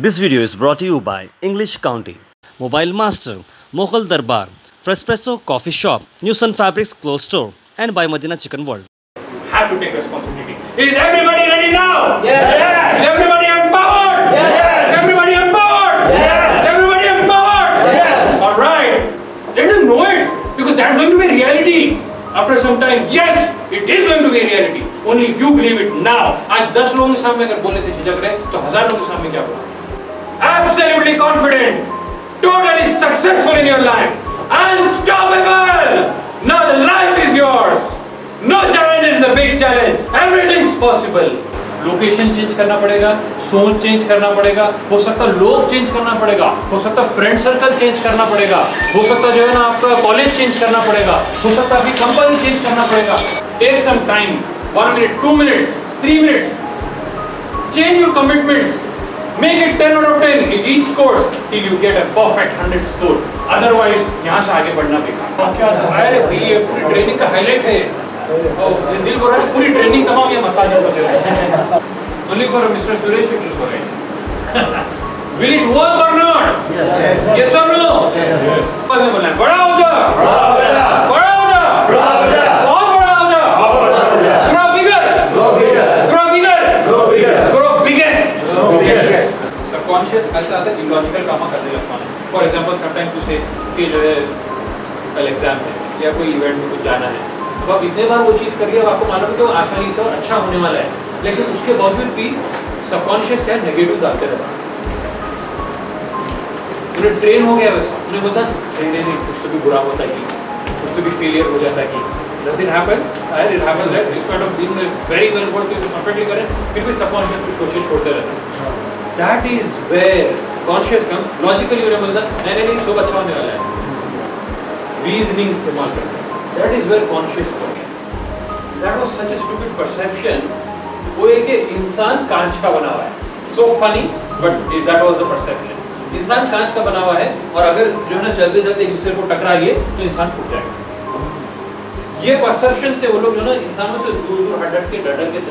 This video is brought to you by English County, Mobile Master, Mughal Darbar, Frespresso Coffee Shop, New Sun Fabrics Clothes Store, and by Madina Chicken World. Have to take responsibility. Is everybody ready now? Yes. Is everybody empowered? Yes. Is everybody empowered? Yes. Is everybody empowered? Yes. All right. Let them know it, because that's going to be reality. After some time, yes, it is going to be a reality. Only if you believe it now. आज 10 लोगों के सामने अगर बोलने से झिझक रहे, तो 1000 लोगों के सामने क्या बोला? Absolutely confident, totally successful in your life, unstoppable. Now the life is yours. No challenge is a big challenge. Everything's possible. Location change करना पड़ेगा, सोच चेंज करना पड़ेगा, हो सकता है लोग चेंज करना पड़ेगा, हो सकता है फ्रेंड सर्कल चेंज करना पड़ेगा, हो सकता है जो है ना आपका कॉलेज चेंज करना पड़ेगा, हो सकता है आपकी कंपनी चेंज करना पड़ेगा. Take some time, 1 minute, 2 minutes, 3 minutes. Change your commitments. Make it 10 out of 10 in each course till you get a perfect 100 score. Otherwise, यहाँ से आगे बढ़ना बेकार. क्या है भाई, ये पूरी ट्रेनिंग का हाईलाइट है. ये दिल बोल रहा है पूरी ट्रेनिंग तमाम ये मसाज होते हैं. Only for Mr. Suresh it will go right. Will it work or not? Yes. Yes or no? Yes. बोलना बोलना. बड़ा हो जा. बड़ा हो जा. बहुत बड़ा हो जा. Grow bigger. Grow bigger. Grow biggest. Subconscious ऐसा आता है illogical काम करने लगता है. For example, sometimes you say कि जो है कल एग्जाम है या कोई इवेंट में कुछ जाना है. अब आप इतने बार वो चीज़ कर लिया, अब आपको मालूम है कि वो आसानी से और अच्छा होने वाला है, लेकिन उसके बावजूद भी सबकॉन्शियस क्या है, नेगेटिव डालते रहता है. उन्हें ट्रेन हो गया वैसा, उन्हें बोलता नहीं कुछ तो भी बुरा होता है कि कुछ तो भी फेलियर हो जाता है कि does it happens? It happens right? Instead of being very well work perfectly करें, फिर भी सबकॉन्शियस कुछ सोचे छोड़ते रहता है. That is where conscious comes. Logically उन्हें बोलता नहीं सब अच्छा होने वाला है. Reasoning इस्तेमाल करते हैं. That is where conscious comes in. That was such a stupid perception. वो एक इंसान कांच का बना हुआ है. So funny, but that was the perception. इंसान कांच का बना हुआ है और अगर जो है ना चलते चलते एक दूसरे को टकरा लिए तो इंसान टूट जाएगा. ये परसेप्शन से वो लोग जो ना इंसानों से दूर हट के डर के चलते.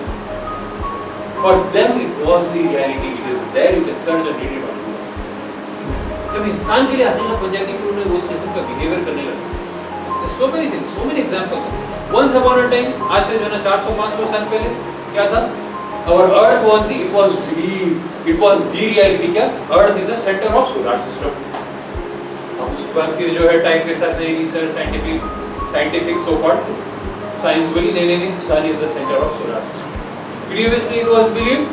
For them it was the reality. It is there, you can search and read it on Google. जब इंसान के लिए हकीकत बन जाती है कि उन्हें उस किस्म का बिहेवियर करने लगता है. So many things, so many examples. Once upon a time, आज से जो ना 400-500 साल पहले क्या था? Our Earth was it was the reality. क्या? Earth is the center of solar system. अब उसके बाद फिर जो है टाइम के साथ नई research scientific so called science बोली नहीं sun is the center of solar system. Previously it was believed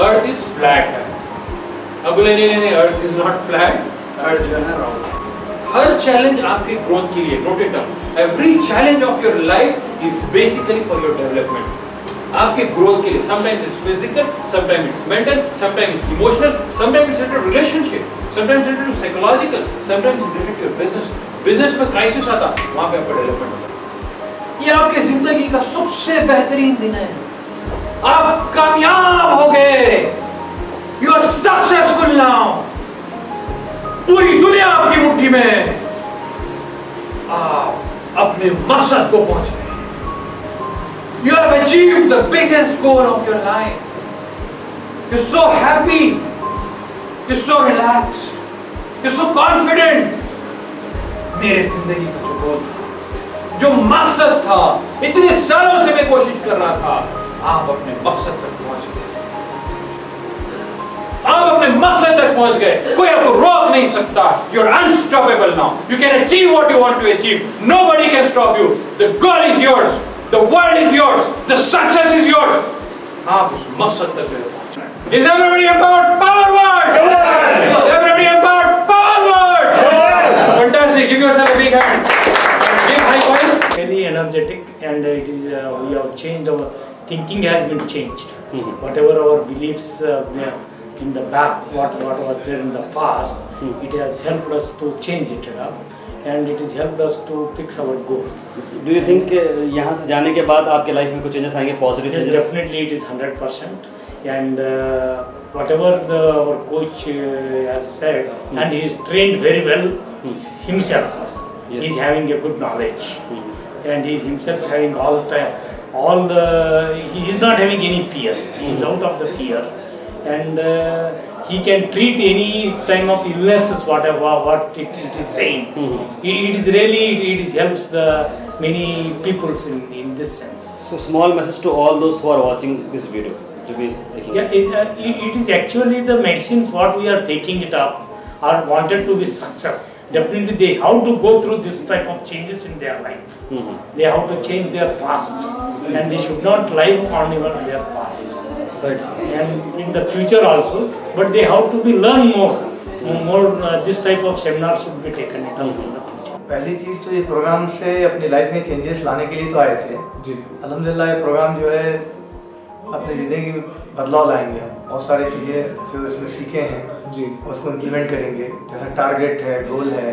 Earth is flat. अब बोले नहीं Earth is not flat. Earth जो है round. हर चैलेंज आपके ग्रोथ के लिए, note it down. Every challenge of your life is basically for your development. आपके ग्रोथ के लिए. Sometimes it's physical, sometimes it's mental, sometimes it's emotional, sometimes it's related to relationship, sometimes related to psychological, sometimes related to your business. Business में crisis आता, वहां पे आपका development होता है. ये आपकी जिंदगी का सबसे बेहतरीन दिन है. आप कामयाब हो गए. You are successful now. पूरी दुनिया आपकी मुट्ठी में. आप अपने मकसद को पहुंच गए. You have achieved the biggest goal of your life. You're so happy. You're so relaxed. You're so confident. मेरे जिंदगी का जो गोल था, जो मकसद था, इतने सालों से मैं कोशिश कर रहा था, आप अपने मकसद तक पहुंच गए. आप अपने मकसद तक पहुंच गए. कोई आपको रोक नहीं सकता. You're unstoppable now. You can achieve what you want to achieve. Nobody can stop you. The goal is yours. The world is yours. The success is yours. आप उस मकसद तक पहुंच गए. Is everybody empowered? Powerward! Yes! Everybody empowered? Powerward! Yes! Fantastic. Give yourself a big hand. Give high voice. Very energetic, and it is we have changed our thinking has been changed. Whatever our beliefs in the back, what was there in the past, it has helped us to change it up, and it has helped us to fix our goal. Do you think यहाँ से जाने के बाद आपके life में कुछ changes आएंगे, positive Yes, changes? definitely it is 100%, and whatever our coach has said, and he is trained very well himself first. Yes. He is having a good knowledge, and he is himself having he is not having any fear. He is out of the fear, and he can treat any time of illnesses, whatever what it is saying. It is really it is helps the many peoples in this sense. So small message to all those who are watching this video. To be taking Yeah, it is actually the medicines what we are taking it up are wanted to be success. Definitely they have to go through this type of changes in their life. They have to change their fast, and they should not live on even their fast. Right. And in the future also, but they have to be learn more. This type of seminars should be taken it up in the future. पहली चीज़ तो ये programme से अपनी life में changes लाने के लिए तो आए थे जी। अल्हम्दुलिल्लाह ये प्रोग्राम जो है अपनी ज़िंदगी में बदलाव लाएंगे हम बहुत सारी चीज़ें जो इसमें सीखे हैं जी। उसको इम्प्लीमेंट करेंगे जो है टारगेट है गोल है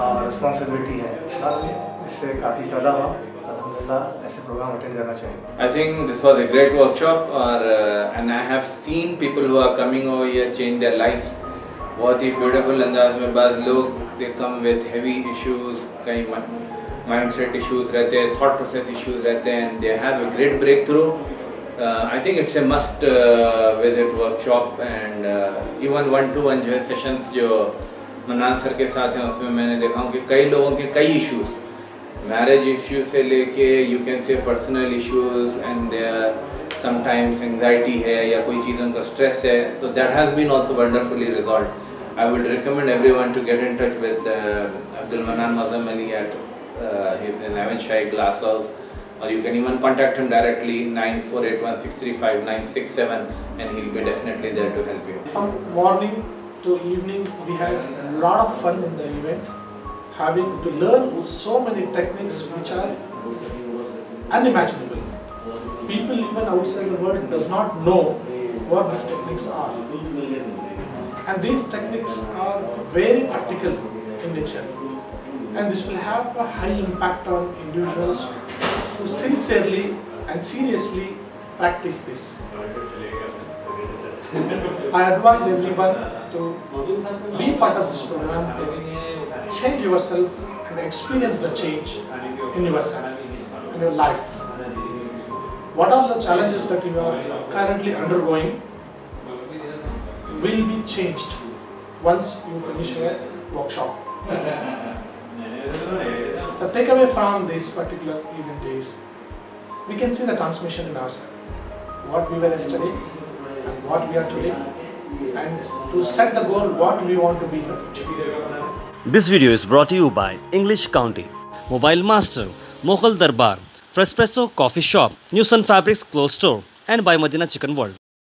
और रिस्पॉन्सिबिलिटी है इससे काफ़ी फ़ायदा हुआ अल्हम्दुलिल्लाह ऐसे प्रोग्राम अटेंड करना चाहिए I think this was a great workshop and I have seen people who are coming over here change their lives. बहुत ही ब्यूटीफुल अंदाज में बाज़ लोग they come with heavy issues, कई mindset issues रहते हैं, thought process issues रहते हैं, and they have a great breakthrough. I think it's a must visit workshop and even one-to-one जो है sessions जो मनान सर के साथ हैं उसमें मैंने देखा हूँ कि कई लोगों के कई issues, marriage issues से लेके you can say personal issues and sometimes anxiety है या कोई चीज़ उनका stress है, तो that has been also wonderfully resolved. I would recommend everyone to get in touch with Abdul Manan Mazam Ali at his in Avonshire Glass House, or you can even contact him directly 9481635967 and he'll be definitely there to help you. From morning to evening, we had a lot of fun in the event, having to learn so many techniques which are unimaginable. People even outside the world does not know what these techniques are. And these techniques are very practical in nature. And this will have a high impact on individuals who sincerely and seriously practice this. I advise everyone to be part of this program, to change yourself and experience the change in yourself, in your life. What are the challenges that you are currently undergoing will be changed once you finish your workshop. So take away from this particular event is, we can see the transmission in ourselves, what we were yesterday and what we are today, and to set the goal what we want to be in the future. This video is brought to you by English County, Mobile Master, Mughal Darbar, Frespresso Coffee Shop, New Sun Fabrics Clothes Store, and by Madina Chicken World.